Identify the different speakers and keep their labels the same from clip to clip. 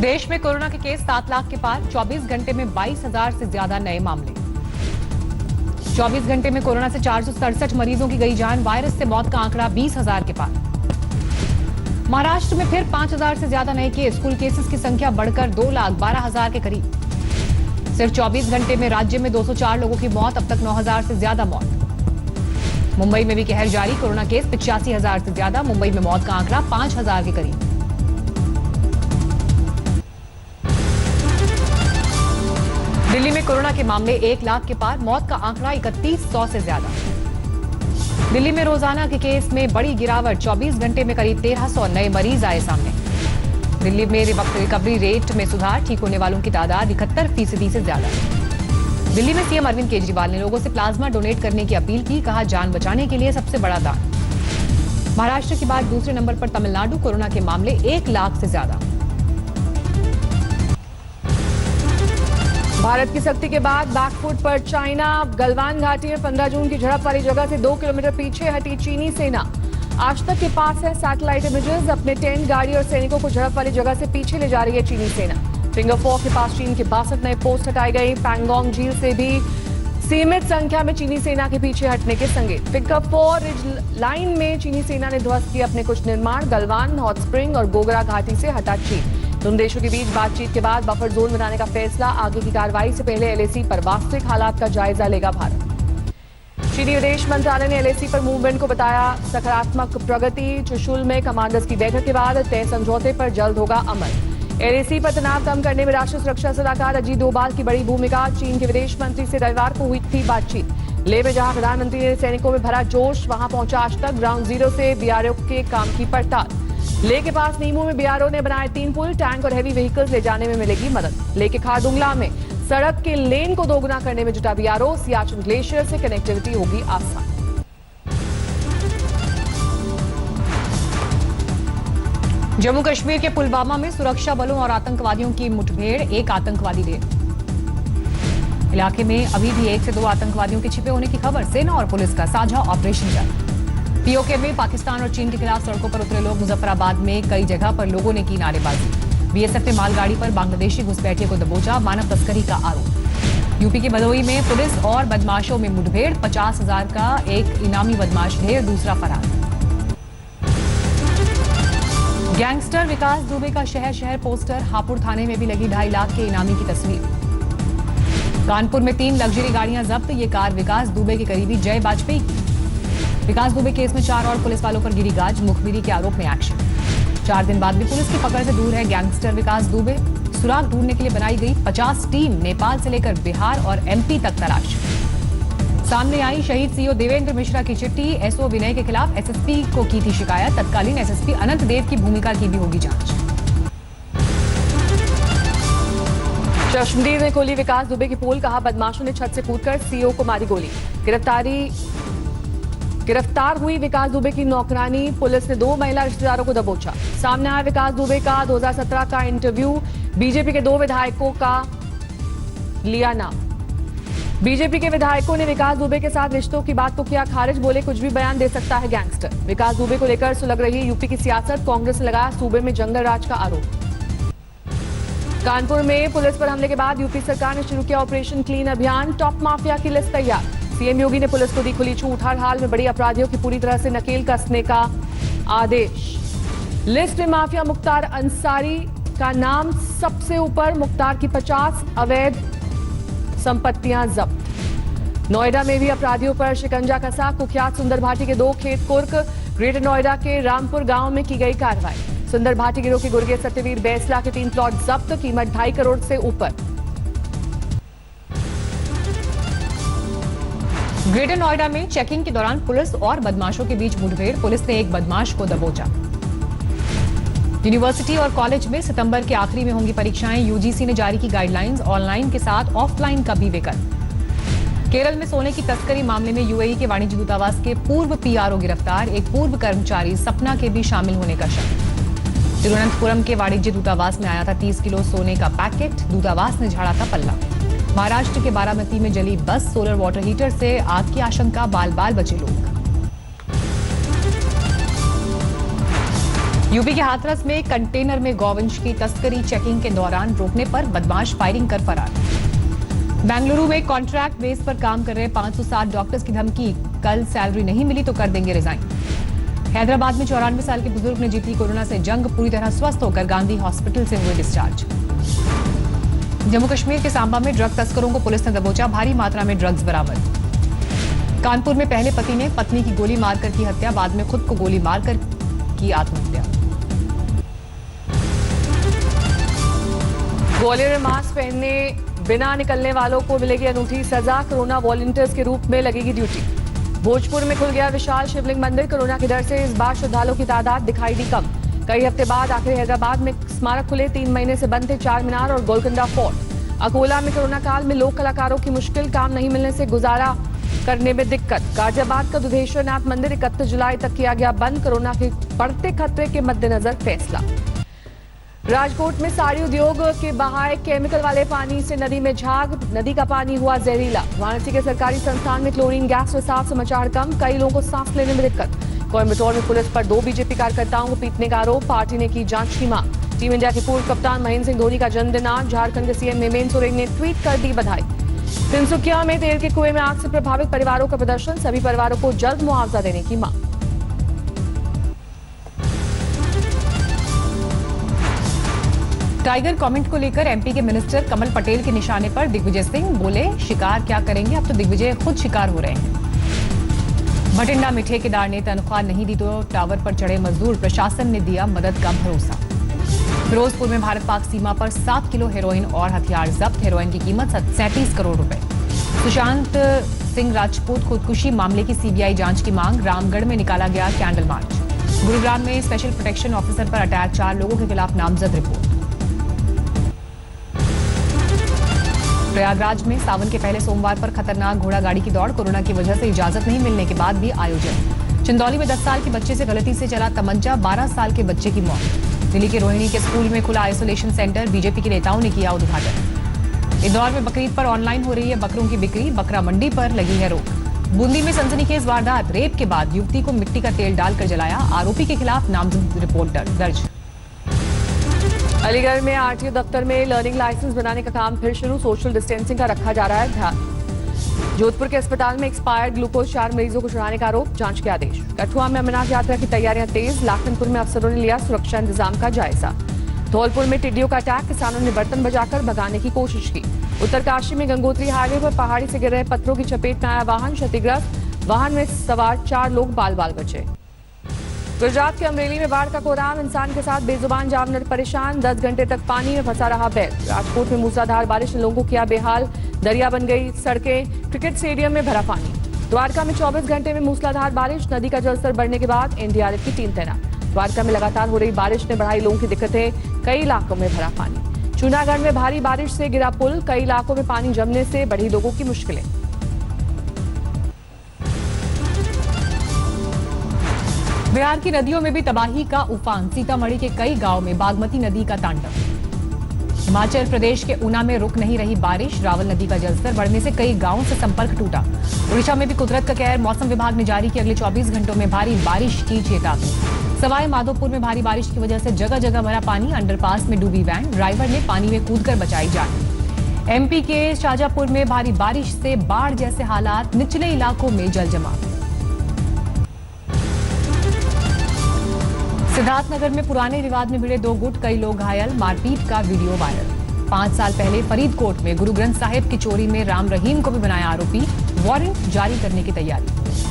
Speaker 1: देश में कोरोना के केस 7 लाख के पार। 24 घंटे में 22,000 से ज्यादा नए मामले। 24 घंटे में कोरोना से 467 मरीजों की गई जान। वायरस से मौत का आंकड़ा 20,000 के पार। महाराष्ट्र में फिर 5,000 से ज्यादा नए केस। कुल केसेस की संख्या बढ़कर 2,12,000 के करीब। सिर्फ 24 घंटे में राज्य में 204 लोगों की मौत। अब तक 9,000 से ज्यादा मौत। मुंबई में भी कहर जारी। कोरोना केस 85,000 से ज्यादा। मुंबई में मौत का आंकड़ा 5,000 के करीब। दिल्ली में कोरोना के मामले 1 लाख के पार। मौत का आंकड़ा 3100 से ज्यादा। दिल्ली में रोजाना के केस में बड़ी गिरावट। 24 घंटे में करीब 1,300 नए मरीज आए सामने। दिल्ली में रिकवरी रेट में सुधार। ठीक होने वालों की तादाद 71% से ज्यादा। दिल्ली में सीएम अरविंद केजरीवाल ने लोगों से प्लाज्मा डोनेट करने की अपील की। कहा, जान बचाने के लिए सबसे बड़ा दान। महाराष्ट्र के बाद दूसरे नंबर पर तमिलनाडु। कोरोना के मामले 1 लाख से ज्यादा।
Speaker 2: भारत की सख्ती के बाद बैकफुट पर चाइना। गलवान घाटी में 15 जून की झड़प वाली जगह से 2 किलोमीटर पीछे हटी चीनी सेना। आज तक के पास है सैटेलाइट इमेजेस। अपने टेंट, गाड़ी और सैनिकों को झड़प वाली जगह से पीछे ले जा रही है चीनी सेना। फिंगर 4 के पास चीन के 62 नए पोस्ट हटाई गई। पैंगोंग झील से भी सीमित संख्या में चीनी सेना के पीछे हटने के संकेत। फिंगर 4 रिज लाइन में चीनी सेना ने ध्वस्त किए अपने कुछ निर्माण। गलवान, हॉट स्प्रिंग और गोगरा घाटी से हटा चीन। दोनों देशों के बीच बातचीत के बाद बफर जोन बनाने का फैसला। आगे की कार्रवाई से पहले एलएसी पर वास्तविक हालात का जायजा लेगा भारत। चीनी विदेश मंत्रालय ने एलएसी पर मूवमेंट को बताया सकारात्मक प्रगति। चुशुल में कमांडर्स की बैठक के बाद तय समझौते पर जल्द होगा अमल। एलएसी पर तनाव कम करने में राष्ट्रीय सुरक्षा सलाहकार अजीत डोभाल की बड़ी भूमिका। चीन के विदेश मंत्री से रविवार को हुई थी बातचीत। लेह में जहां प्रधानमंत्री ने सैनिकों में भरा जोश, वहां पहुंचा आज तक ग्राउंड जीरो से बीआरओ के काम की पड़ताल। लेह के पास नीमू में बीआरओ ने बनाए 3 पुल। टैंक और हैवी व्हीकल्स ले जाने में मिलेगी मदद। लेह के खारदुंगला में सड़क के लेन को दोगुना करने में जुटा बीआरओ। सियाचिन ग्लेशियर से कनेक्टिविटी होगी आसान।
Speaker 1: जम्मू कश्मीर के पुलवामा में सुरक्षा बलों और आतंकवादियों की मुठभेड़। 1 आतंकवादी ढेर। इलाके में अभी भी 1 से 2 आतंकवादियों के छिपे होने की खबर। सेना और पुलिस का साझा ऑपरेशन जारी। पीओके में पाकिस्तान और चीन के खिलाफ सड़कों पर उतरे लोग। मुजफ्फराबाद में कई जगह पर लोगों ने की नारेबाजी। बीएसएफ ने मालगाड़ी पर बांग्लादेशी घुसपैठिए को दबोचा। मानव तस्करी का आरोप। यूपी के भदोही में पुलिस और बदमाशों में मुठभेड़। 50,000 का एक इनामी बदमाश ढेर, दूसरा फरार। गैंगस्टर विकास दुबे का शहर शहर पोस्टर। हापुड़ थाने में भी लगी 2.5 लाख के इनामी की तस्वीर। कानपुर में 3 लग्जरी गाड़ियां जब्त। ये कार विकास दुबे के करीबी जय वाजपेयी की। विकास दुबे केस में 4 और पुलिस वालों पर गिरी गाज। मुखबिरी के आरोप में एक्शन। 4 दिन बाद भी पुलिस की पकड़ से दूर है गैंगस्टर विकास दुबे। सुराग ढूंढने के लिए बनाई गई 50 टीम। नेपाल से लेकर बिहार और एमपी तक तलाश। सामने आई शहीद सीओ देवेंद्र मिश्रा की चिट्ठी। एसओ विनय के खिलाफ एसएसपी को की थी शिकायत। तत्कालीन एसएसपी अनंत देव की भूमिका की भी होगी जांच।
Speaker 2: चश्मदीद ने खोली विकास दुबे की पोल। कहा, बदमाशों ने छत से कूदकर सीओ को मारी गोली। गिरफ्तार हुई विकास दुबे की नौकरानी। पुलिस ने 2 महिला रिश्तेदारों को दबोचा। सामने आया विकास दुबे का 2017 का इंटरव्यू। बीजेपी के 2 विधायकों का लिया नाम। बीजेपी के विधायकों ने विकास दुबे के साथ रिश्तों की बात को किया खारिज। बोले, कुछ भी बयान दे सकता है गैंगस्टर। विकास दुबे को लेकर सुलग रही यूपी की सियासत। कांग्रेस ने लगाया सूबे में जंगल राज का आरोप। कानपुर में पुलिस पर हमले के बाद यूपी सरकार ने शुरू किया ऑपरेशन क्लीन अभियान। टॉप माफिया की लिस्ट तैयार। सीएम योगी ने पुलिस को दी खुली छूट। हर हाल में बड़ी अपराधियों की पूरी तरह से नकेल कसने का आदेश। लिस्ट में माफिया मुख्तार अंसारी का नाम सबसे ऊपर। मुख्तार की 50 अवैध संपत्तियां जब्त। नोएडा में भी अपराधियों पर शिकंजा कसा। कुख्यात सुंदर भाटी के 2 खेत कुर्क। ग्रेटर नोएडा के रामपुर गांव में की गई कार्रवाई। सुंदर भाटी गिरोह के गुर्गे सत्यवीर बैसला के 3 प्लॉट जब्त। कीमत 2.5 करोड़ से ऊपर।
Speaker 1: ग्रेटर नोएडा में चेकिंग के दौरान पुलिस और बदमाशों के बीच मुठभेड़। पुलिस ने एक बदमाश को दबोचा। यूनिवर्सिटी और कॉलेज में सितंबर के आखिरी में होंगी परीक्षाएं। यूजीसी ने जारी की गाइडलाइंस। ऑनलाइन के साथ ऑफलाइन का भी विकल्प। केरल में सोने की तस्करी मामले में यूएई के वाणिज्य दूतावास के पूर्व पीआरओ गिरफ्तार। एक पूर्व कर्मचारी सपना के भी शामिल होने का शक। तिरुवनंतपुरम के वाणिज्य दूतावास में आया था 30 किलो सोने का पैकेट। दूतावास ने झाड़ा था पल्ला। महाराष्ट्र के बारामती में जली बस। सोलर वाटर हीटर से आग की आशंका। बाल बाल बचे लोग। यूपी के हाथरस में कंटेनर में गौवंश की तस्करी चेकिंग के दौरान रोकने पर बदमाश फायरिंग कर फरार। बेंगलुरु में कॉन्ट्रैक्ट बेस पर काम कर रहे 560 डॉक्टर्स की धमकी, कल सैलरी नहीं मिली तो कर देंगे रिजाइन। हैदराबाद में 94 साल के बुजुर्ग ने जीती कोरोना से जंग, पूरी तरह स्वस्थ होकर गांधी हॉस्पिटल से हुए डिस्चार्ज। जम्मू कश्मीर के सांबा में ड्रग तस्करों को पुलिस ने दबोचा, भारी मात्रा में ड्रग्स बरामद। कानपुर में पहले पति ने पत्नी की गोली मारकर की हत्या, बाद में खुद को गोली मारकर की आत्महत्या।
Speaker 2: ग्वालियर में मास्क पहनने बिना निकलने वालों को मिलेगी अनूठी सजा, कोरोना वॉलंटियर्स के रूप में लगेगी ड्यूटी। भोजपुर में खुल गया विशाल शिवलिंग मंदिर, कोरोना के डर से इस बार श्रद्धालुओं की तादाद दिखाई दी कम। कई हफ्ते बाद आखिर हैदराबाद में स्मारक खुले, 3 महीने से बंद थे चार मीनार और गोलकुंडा फोर्ट। अकोला में कोरोना काल में लोक कलाकारों की मुश्किल, काम नहीं मिलने से गुजारा करने में दिक्कत। गाजियाबाद का दुधेश्वर नाथ मंदिर 31 जुलाई तक किया गया बंद, कोरोना के बढ़ते खतरे के मद्देनजर फैसला। राजकोट में साड़ी उद्योग के बहाए केमिकल वाले पानी से नदी में झाग, नदी का पानी हुआ जहरीला। वाराणसी के सरकारी संस्थान में क्लोरीन गैस रिसाव से मचा हड़कंप, कई लोगों को सांस लेने में दिक्कत। कोयम्बटूर में पुलिस पर 2 बीजेपी कार्यकर्ताओं को पीटने का आरोप, पार्टी ने की जांच की मांग। टीम इंडिया के पूर्व कप्तान महेंद्र सिंह धोनी का जन्मदिन आज, झारखंड के सीएम हेमंत सोरेन ने ट्वीट कर दी बधाई। तिनसुकिया में तेल के कुएं में आग से प्रभावित परिवारों का प्रदर्शन, सभी परिवारों को जल्द मुआवजा देने की मांग।
Speaker 1: टाइगर कमेंट को लेकर एमपी के मिनिस्टर कमल पटेल के निशाने पर दिग्विजय सिंह बोले, शिकार क्या करेंगे, अब तो दिग्विजय खुद शिकार हो रहे हैं। भटिंडा में ठेकेदार ने तनख्वाह नहीं दी तो टावर पर चढ़े मजदूर, प्रशासन ने दिया मदद का भरोसा। फिरोजपुर में भारत पाक सीमा पर 7 किलो हेरोइन और हथियार जब्त, हेरोइन की कीमत 37 करोड़ रुपए। सुशांत सिंह राजपूत खुदकुशी मामले की सीबीआई जांच की मांग, रामगढ़ में निकाला गया कैंडल मार्च। गुरुग्राम में स्पेशल प्रोटेक्शन ऑफिसर पर अटैक, 4 लोगों के खिलाफ नामजद रिपोर्ट। प्रयागराज में सावन के पहले सोमवार पर खतरनाक घोड़ा गाड़ी की दौड़, कोरोना की वजह से इजाजत नहीं मिलने के बाद भी आयोजन। चंदौली में 10 साल के बच्चे से गलती से चला तमंचा, 12 साल के बच्चे की मौत। दिल्ली के रोहिणी के स्कूल में खुला आइसोलेशन सेंटर, बीजेपी के नेताओं ने किया उद्घाटन। इंदौर में बकरीद पर ऑनलाइन हो रही है बकरों की बिक्री, बकरा मंडी पर लगी है रोक। बूंदी में सनसनीखेज वारदात, रेप के बाद युवती को मिट्टी का तेल डालकर जलाया, आरोपी के खिलाफ नामजद रिपोर्ट दर्ज।
Speaker 2: अलीगढ़ में आरटीओ दफ्तर में लर्निंग लाइसेंस बनाने का काम फिर शुरू, सोशल डिस्टेंसिंग का रखा जा रहा है ध्यान। जोधपुर के अस्पताल में एक्सपायर्ड ग्लूकोज 4 मरीजों को चढ़ाने का आरोप, जांच के आदेश। कठुआ में अमरनाथ यात्रा की तैयारियां तेज, लाखनपुर में अफसरों ने लिया सुरक्षा इंतजाम का जायजा। धौलपुर में टिड्डियों का अटैक, किसानों ने बर्तन बजाकर भगाने की कोशिश की। उत्तरकाशी में गंगोत्री हाईवे पर पहाड़ी से गिर रहे पत्थरों की चपेट में आया वाहन, क्षतिग्रस्त, वाहन में सवार 4 लोग बाल बाल बचे। गुजरात के अमरेली में बाढ़ का कोहराम, इंसान के साथ बेजुबान जानवर परेशान, 10 घंटे तक पानी में फंसा रहा बैल। राजकोट में मूसलाधार बारिश ने लोगों को किया बेहाल, दरिया बन गई सड़कें, क्रिकेट स्टेडियम में भरा पानी। द्वारका में 24 घंटे में मूसलाधार बारिश, नदी का जलस्तर बढ़ने के बाद एनडीआरएफ की टीम तैनात। द्वारका में लगातार हो रही बारिश ने बढ़ाई लोगों की दिक्कतें, कई इलाकों में भरा पानी। जूनागढ़ में भारी बारिश से गिरा पुल, कई इलाकों में पानी जमने से बढ़ी लोगों की मुश्किलें।
Speaker 1: बिहार की नदियों में भी तबाही का उफान, सीतामढ़ी के कई गांव में बागमती नदी का तांडव। हिमाचल प्रदेश के ऊना में रुक नहीं रही बारिश, रावल नदी का जलस्तर बढ़ने से कई गांवों से संपर्क टूटा। ओडिशा में भी कुदरत का कहर, मौसम विभाग ने जारी की अगले 24 घंटों में भारी बारिश की चेतावनी। सवाई माधोपुर में भारी बारिश की वजह से जगह जगह भरा पानी, अंडरपास में डूबी वैन, ड्राइवर ने पानी में कूदकर बचाई जान। एमपी के शाजापुर में भारी बारिश से बाढ़ जैसे हालात, निचले इलाकों में जल जमाव। सिद्धार्थनगर में पुराने विवाद में भिड़े 2 गुट, कई लोग घायल, मारपीट का वीडियो वायरल। 5 साल पहले फरीदकोट में गुरु ग्रंथ साहिब की चोरी में राम रहीम को भी बनाया आरोपी, वारंट जारी करने की तैयारी।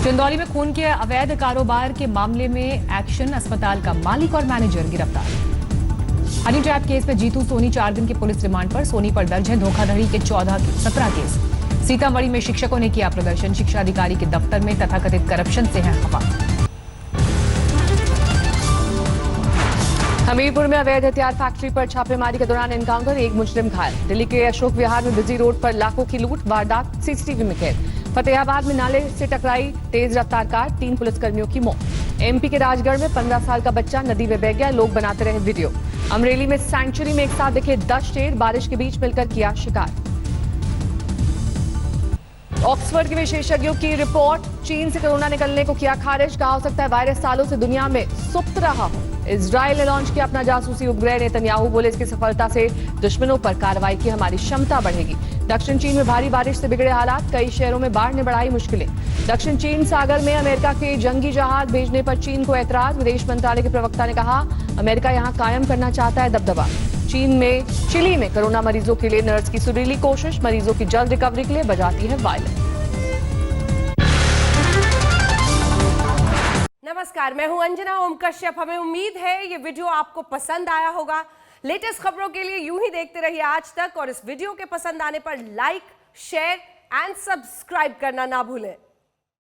Speaker 1: चंदौली में खून के अवैध कारोबार के मामले में एक्शन, अस्पताल का मालिक और मैनेजर गिरफ्तार। हनी ट्रैप केस में जीतू सोनी 4 दिन के पुलिस रिमांड पर, सोनी पर दर्ज है धोखाधड़ी के 17 केस। सीतामढ़ी में शिक्षकों ने किया प्रदर्शन, शिक्षा अधिकारी के दफ्तर में तथाकथित करप्शन से है खफा।
Speaker 2: हमीरपुर में अवैध हथियार फैक्ट्री पर छापेमारी के दौरान एनकाउंटर, 1 मुजरिम घायल। दिल्ली के अशोक विहार में बिजी रोड पर लाखों की लूट, वारदात सीसीटीवी में कैद। फतेहाबाद में नाले से टकराई तेज रफ्तार कार, 3 पुलिसकर्मियों की मौत। एमपी के राजगढ़ में 15 साल का बच्चा नदी में बह गया, लोग बनाते रहे वीडियो। अमरेली में सेंचुरी में एक साथ दिखे 10 शेर, बारिश के बीच मिलकर किया शिकार। ऑक्सफोर्ड के विशेषज्ञों की रिपोर्ट, चीन से कोरोना निकलने को किया खारिज, कहा हो सकता है वायरस सालों से दुनिया में सुप्त रहा हो। इजराइल ने लॉन्च किया अपना जासूसी उपग्रह। नेतन्याहू बोले इसकी सफलता से दुश्मनों पर कार्रवाई की हमारी क्षमता बढ़ेगी। दक्षिण चीन में भारी बारिश से बिगड़े हालात, कई शहरों में बाढ़ ने बढ़ाई मुश्किलें। दक्षिण चीन सागर में अमेरिका के जंगी जहाज भेजने पर चीन को ऐतराज। विदेश मंत्रालय के प्रवक्ता ने कहा अमेरिका यहां कायम करना चाहता है दबदबा। चिली में कोरोना मरीजों के लिए नर्स की सुरीली कोशिश, मरीजों की जल्द रिकवरी के लिए बजाती है वायलिन।
Speaker 3: नमस्कार, मैं हूं अंजना ओम कश्यप। हमें उम्मीद है ये वीडियो आपको पसंद आया होगा। लेटेस्ट खबरों के लिए यूं ही देखते रहिए आज तक, और इस वीडियो के पसंद आने पर लाइक, शेयर एंड सब्सक्राइब करना ना भूलें।